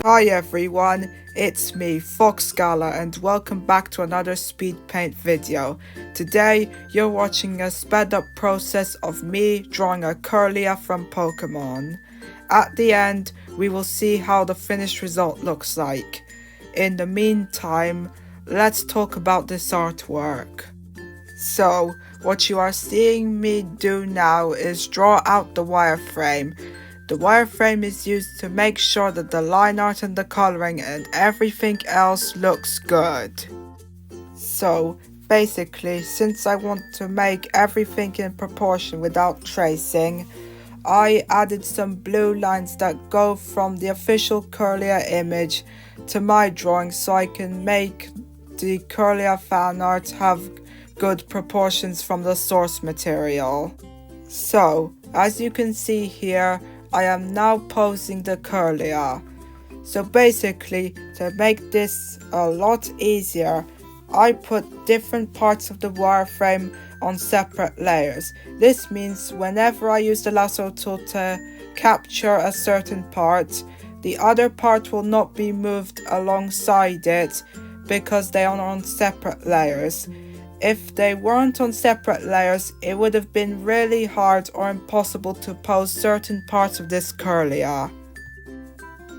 Hi everyone, it's me, FoxGalah, and welcome back to another Speedpaint video. Today, you're watching a sped up process of me drawing a Kirlia from Pokemon. At the end, we will see how the finished result looks like. In the meantime, let's talk about this artwork. So, what you are seeing me do now is draw out the wireframe. The wireframe is used to make sure that the line art and the coloring and everything else looks good. So basically, since I want to make everything in proportion without tracing, I added some blue lines that go from the official Kirlia image to my drawing so I can make the Kirlia fan art have good proportions from the source material. So, as you can see here, I am now posing the Kirlia. So basically, to make this a lot easier, I put different parts of the wireframe on separate layers. This means whenever I use the lasso tool to capture a certain part, the other part will not be moved alongside it because they are on separate layers. If they weren't on separate layers, it would have been really hard or impossible to pose certain parts of this Kirlia.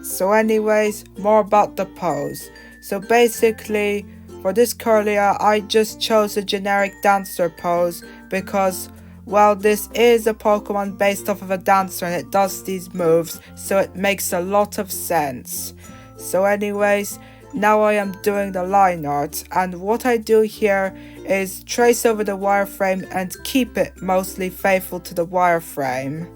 So anyways, more about the pose. So basically, for this Kirlia, I just chose a generic dancer pose because, well, this is a Pokemon based off of a dancer and it does these moves, so it makes a lot of sense. So anyways, now I am doing the line art, and what I do here is trace over the wireframe and keep it mostly faithful to the wireframe.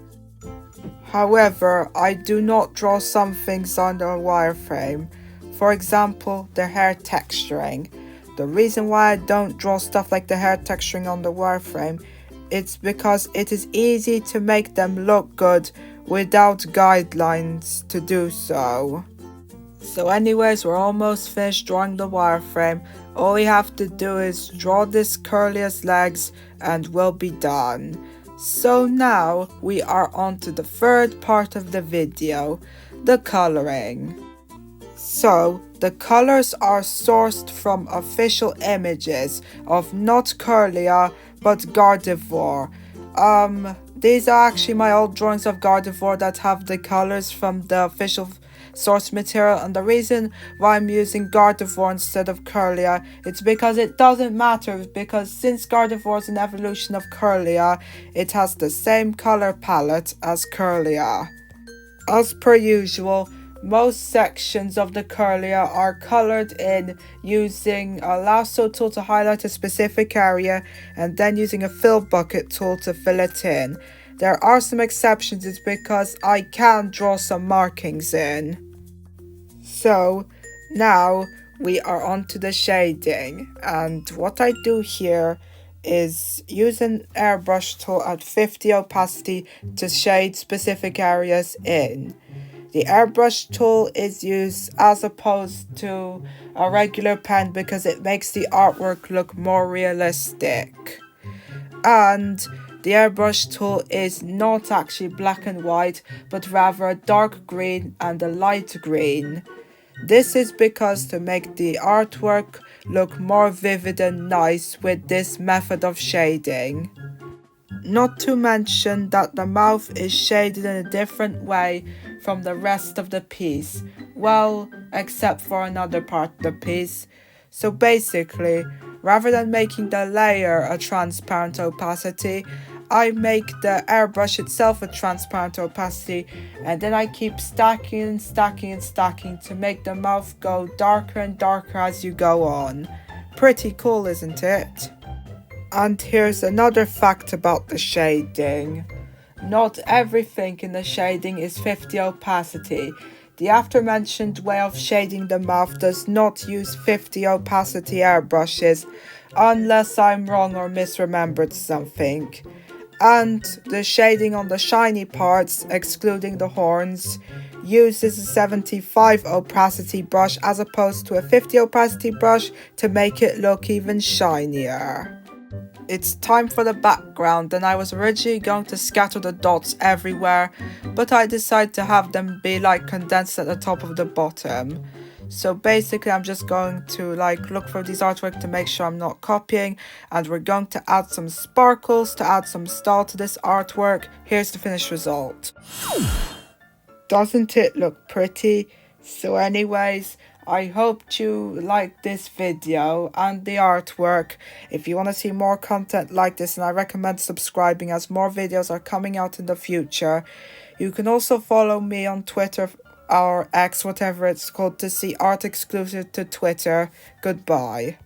However, I do not draw some things on the wireframe. For example, the hair texturing. The reason why I don't draw stuff like the hair texturing on the wireframe, it's because it is easy to make them look good without guidelines to do so. So anyways, we're almost finished drawing the wireframe. All we have to do is draw this Kirlia's legs and we'll be done. So now we are on to the third part of the video, the coloring. So the colors are sourced from official images of not Kirlia but Gardevoir. These are actually my old drawings of Gardevoir that have the colors from the official source material, and the reason why I'm using Gardevoir instead of Kirlia, it's because it doesn't matter, because since Gardevoir is an evolution of Kirlia, it has the same color palette as Kirlia. As per usual, most sections of the Kirlia are colored in using a lasso tool to highlight a specific area and then using a fill bucket tool to fill it in. There are some exceptions, it's because I can draw some markings in. So now we are on to the shading, and what I do here is use an airbrush tool at 50 opacity to shade specific areas in. The airbrush tool is used as opposed to a regular pen because it makes the artwork look more realistic. And the airbrush tool is not actually black and white, but rather a dark green and a light green. This is because to make the artwork look more vivid and nice with this method of shading. Not to mention that the mouth is shaded in a different way from the rest of the piece. Well, except for another part of the piece. So basically, rather than making the layer a transparent opacity, I make the airbrush itself a transparent opacity, and then I keep stacking and stacking and stacking to make the mouth go darker and darker as you go on. Pretty cool, isn't it? And here's another fact about the shading. Not everything in the shading is 50 opacity. The aforementioned way of shading the mouth does not use 50 opacity airbrushes, unless I'm wrong or misremembered something. And the shading on the shiny parts, excluding the horns, uses a 75 opacity brush as opposed to a 50 opacity brush to make it look even shinier. it's time for the background, and I was originally going to scatter the dots everywhere, but I decided to have them be like condensed at the top of the bottom. So basically I'm just going to like look for these artwork to make sure I'm not copying, and we're going to add some sparkles to add some style to this artwork. Here's the finished result. Doesn't it look pretty? So anyways, I hope you liked this video and the artwork. If you want to see more content like this, and I recommend subscribing as more videos are coming out in the future. You can also follow me on Twitter or X, whatever it's called, to see art exclusive to Twitter. Goodbye.